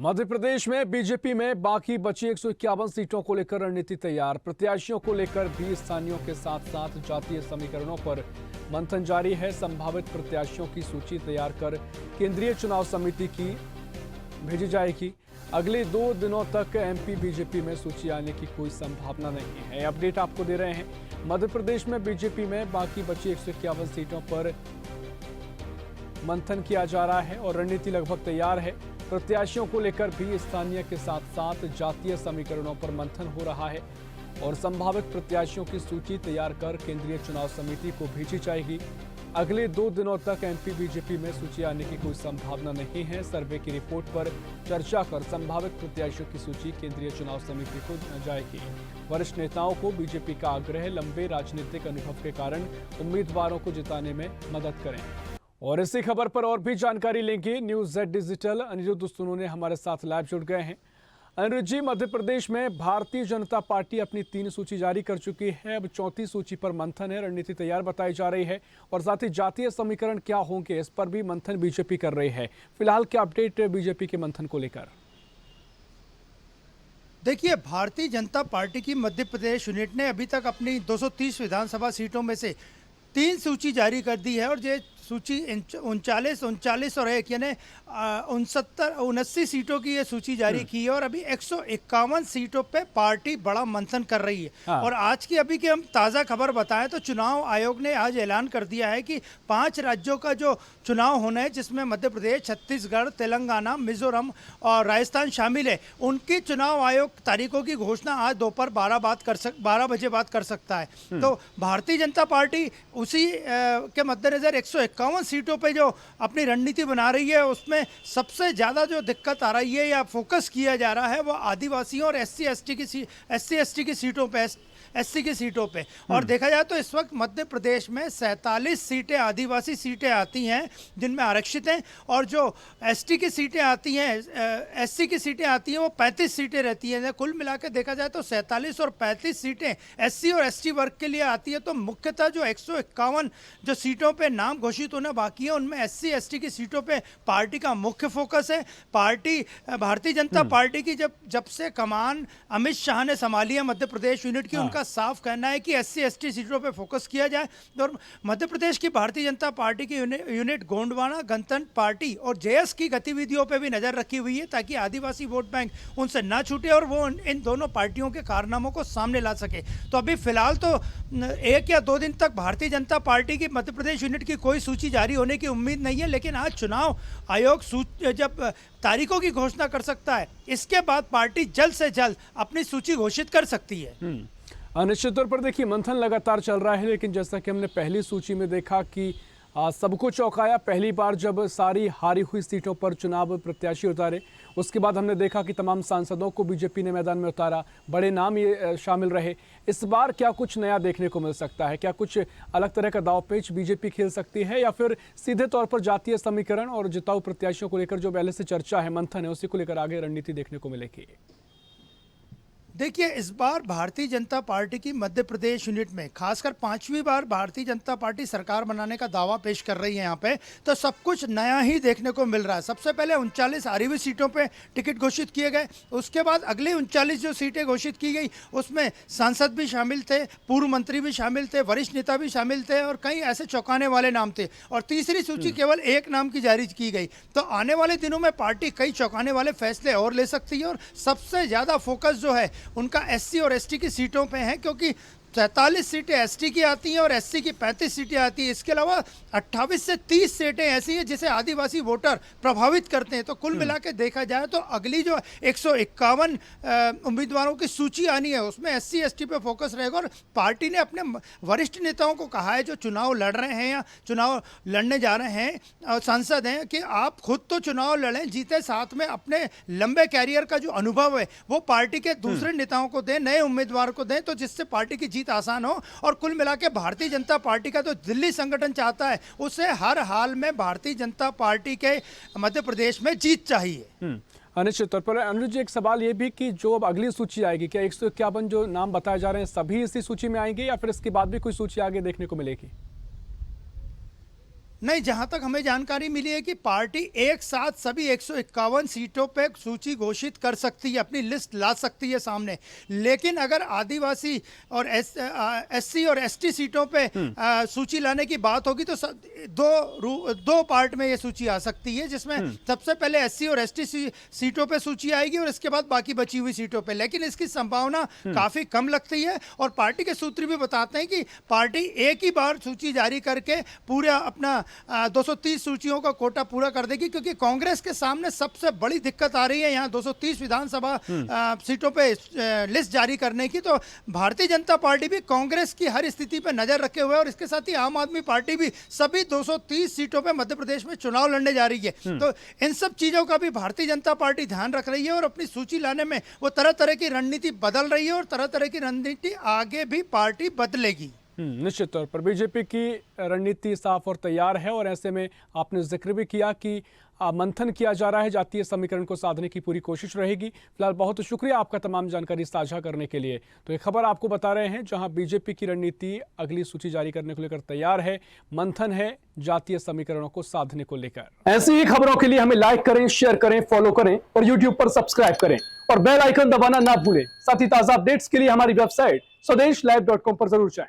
मध्य प्रदेश में बीजेपी में बाकी बची 151 सीटों को लेकर रणनीति तैयार। प्रत्याशियों को लेकर भी स्थानीयों के साथ साथ जातीय समीकरणों पर मंथन जारी है। संभावित प्रत्याशियों की सूची तैयार कर केंद्रीय चुनाव समिति की भेजी जाएगी। अगले 2 दिनों तक एमपी बीजेपी में सूची आने की कोई संभावना नहीं है। अपडेट आपको दे रहे हैं। मध्य प्रदेश में बीजेपी में बाकी बची 151 सीटों पर मंथन किया जा रहा है और रणनीति लगभग तैयार है। प्रत्याशियों को लेकर भी स्थानीय के साथ साथ जातीय समीकरणों पर मंथन हो रहा है और संभावित प्रत्याशियों की सूची तैयार कर केंद्रीय चुनाव समिति को भेजी जाएगी। अगले 2 दिनों तक एमपी बीजेपी में सूची आने की कोई संभावना नहीं है। सर्वे की रिपोर्ट पर चर्चा कर संभावित प्रत्याशियों की सूची केंद्रीय चुनाव समिति को जाएगी। वरिष्ठ नेताओं को बीजेपी का आग्रह, लंबे राजनीतिक अनुभव के कारण उम्मीदवारों को जिताने में मदद करें। और इसी खबर पर और भी जानकारी लेंगे न्यूज़ Z डिजिटल अनिरुद्ध सुनोने हमारे साथ लाइव जुड़ गए हैं। अनिरुद्ध जी, मध्य प्रदेश में भारतीय जनता पार्टी अपनी 3 सूची जारी कर चुकी है। अब 4थी सूची पर मंथन है, रणनीति तैयार बताई जा रही है और साथ ही जातीय समीकरण क्या होंगे इस पर भी मंथन बीजेपी कर रही है। फिलहाल क्या अपडेट बीजेपी के मंथन को लेकर? देखिए, भारतीय जनता पार्टी की मध्य प्रदेश यूनिट ने अभी तक अपनी 230 विधानसभा सीटों में से 3 सूची जारी कर दी है और ये सूची 39 और 1 यानी 79 सीटों की ये सूची जारी की है और अभी 151 सीटों पे पार्टी बड़ा मंथन कर रही है। हाँ। और आज की अभी की हम ताज़ा खबर बताएं तो चुनाव आयोग ने आज ऐलान कर दिया है कि 5 राज्यों का जो चुनाव होना है, जिसमें मध्य प्रदेश, छत्तीसगढ़, तेलंगाना, मिजोरम और राजस्थान शामिल है, उनकी चुनाव आयोग तारीखों की घोषणा आज दोपहर 12 बजे बाद कर सकता है। तो भारतीय जनता पार्टी उसी के मद्देनजर 151 सीटों पे जो अपनी रणनीति बना रही है, उसमें सबसे ज़्यादा जो दिक्कत आ रही है या फोकस किया जा रहा है वो आदिवासियों और एससी एसटी की सीटों पे, एससी की सीटों पे। और देखा जाए तो इस वक्त मध्य प्रदेश में 47 सीटें आदिवासी सीटें आती हैं जिनमें आरक्षित हैं और जो एसटी की सीटें आती हैं, एससी की सीटें आती हैं, वो 35 सीटें रहती हैं। कुल मिला के देखा जाए तो 47 और 35 सीटें एससी और एसटी वर्ग के लिए आती है। तो मुख्यतः जो 151 जो सीटों पे नाम घोषित होना बाकी है, उनमें एससी एसटी की सीटों पे पार्टी का मुख्य फोकस है। भारतीय जनता पार्टी की जब से कमान अमित शाह ने संभाली है मध्य प्रदेश यूनिट की, उनका साफ कहना है कि एससी एसटी सीटों पे फोकस किया जाए। और मध्य प्रदेश की भारतीय जनता पार्टी की यूनिट गोंडवाना गणतंत्र पार्टी और जेएस की गतिविधियों पे भी नजर रखी हुई है ताकि आदिवासी वोट बैंक उनसे ना छूटे और वो इन दोनों पार्टियों के कारनामों को सामने ला सके। तो अभी फिलहाल तो 1 या 2 दिन तक भारतीय जनता पार्टी की मध्य प्रदेश यूनिट की कोई सूची जारी होने की उम्मीद नहीं है, लेकिन आज चुनाव आयोग जब तारीखों की घोषणा कर सकता है, इसके बाद पार्टी जल्द से जल्द अपनी सूची घोषित कर सकती है। निश्चित तौर पर देखिए, मंथन लगातार चल रहा है, लेकिन जैसा कि हमने पहली सूची में देखा कि सबको चौंकाया। पहली बार जब सारी हारी हुई सीटों पर चुनाव प्रत्याशी उतारे, उसके बाद हमने देखा कि तमाम सांसदों को बीजेपी ने मैदान में उतारा, बड़े नाम ये शामिल रहे। इस बार क्या कुछ नया देखने को मिल सकता है? क्या कुछ अलग तरह का दांवपेच बीजेपी खेल सकती है या फिर सीधे तौर पर जातीय समीकरण और जिताऊ प्रत्याशियों को लेकर जो पहले से चर्चा है, मंथन है, उसी को लेकर आगे रणनीति देखने को मिलेगी? देखिए, इस बार भारतीय जनता पार्टी की मध्य प्रदेश यूनिट में खासकर 5वीं बार भारतीय जनता पार्टी सरकार बनाने का दावा पेश कर रही है। यहाँ पे तो सब कुछ नया ही देखने को मिल रहा है। सबसे पहले 39 हारी हुई सीटों पे टिकट घोषित किए गए, उसके बाद अगले 39 जो सीटें घोषित की गई उसमें सांसद भी शामिल थे, पूर्व मंत्री भी शामिल थे, वरिष्ठ नेता भी शामिल थे और कई ऐसे चौंकाने वाले नाम थे। और तीसरी सूची केवल 1 नाम की जारी की गई। तो आने वाले दिनों में पार्टी कई चौंकाने वाले फैसले और ले सकती है और सबसे ज़्यादा फोकस जो है उनका एससी और एसटी की सीटों पे है, क्योंकि 43 सीटें एसटी की आती हैं और एससी की 35 सीटें आती हैं। इसके अलावा 28 से 30 सीटें ऐसी हैं जिसे आदिवासी वोटर प्रभावित करते हैं। तो कुल मिला के देखा जाए तो अगली जो 151 उम्मीदवारों की सूची आनी है, उसमें एससी एसटी पे फोकस रहेगा। और पार्टी ने अपने वरिष्ठ नेताओं को कहा है जो चुनाव लड़ रहे हैं या चुनाव लड़ने जा रहे हैं, सांसद हैं, कि आप खुद तो चुनाव लड़ें, जीते, साथ में अपने लंबे कैरियर का जो अनुभव है वो पार्टी के दूसरे नेताओं को दें, नए उम्मीदवार को दें, तो जिससे पार्टी की आसान हो। और कुल मिला के भारतीय जनता पार्टी का जो दिल्ली संगठन चाहता है, उसे हर हाल में भारतीय जनता पार्टी के मध्य प्रदेश में जीत चाहिए। निश्चित तौर पर अनुज जी, एक सवाल ये भी कि जो अब अगली सूची आएगी, क्या 151 जो नाम बताए जा रहे हैं सभी इसी सूची में आएंगे या फिर इसके बाद भी कोई सूची आगे देखने को मिलेगी? नहीं, जहां तक हमें जानकारी मिली है कि पार्टी एक साथ सभी 151 सीटों पे सूची घोषित कर सकती है, अपनी लिस्ट ला सकती है सामने। लेकिन अगर आदिवासी और एससी और एसटी सीटों पे सूची लाने की बात होगी तो दो पार्ट में ये सूची आ सकती है, जिसमें सबसे पहले एससी और एसटी सीटों पे सूची आएगी और इसके बाद बाकी बची हुई सीटों पे। लेकिन इसकी संभावना काफी कम लगती है और पार्टी के सूत्र भी बताते हैं कि पार्टी एक ही बार सूची जारी करके पूरा अपना 230 सूचियों का कोटा पूरा कर देगी, क्योंकि कांग्रेस के सामने सबसे बड़ी दिक्कत आ रही है यहाँ 230 विधानसभा सीटों पे लिस्ट जारी करने की। तो भारतीय जनता पार्टी भी कांग्रेस की हर स्थिति पे नजर रखे हुए है और इसके साथ ही आम आदमी पार्टी भी सभी 230 सीटों पे मध्य प्रदेश में चुनाव लड़ने जा रही है। तो इन सब चीजों का भी भारतीय जनता पार्टी ध्यान रख रही है और अपनी सूची लाने में वो तरह तरह की रणनीति बदल रही है और तरह तरह की रणनीति आगे भी पार्टी बदलेगी। निश्चित तौर पर बीजेपी की रणनीति साफ और तैयार है और ऐसे में आपने जिक्र भी किया कि मंथन किया जा रहा है, जातीय समीकरण को साधने की पूरी कोशिश रहेगी। फिलहाल बहुत शुक्रिया आपका तमाम जानकारी साझा करने के लिए। तो एक खबर आपको बता रहे हैं जहां बीजेपी की रणनीति अगली सूची जारी करने को लेकर तैयार है, मंथन है जातीय समीकरणों को साधने को लेकर। ऐसी ही खबरों के लिए हमें लाइक करें, शेयर करें, फॉलो करें और यूट्यूब पर सब्सक्राइब करें और बेल आइकन दबाना ना भूलें। साथ ही ताजा अपडेट्स के लिए हमारी वेबसाइट स्वदेशलाइव.com पर जरूर जाएं।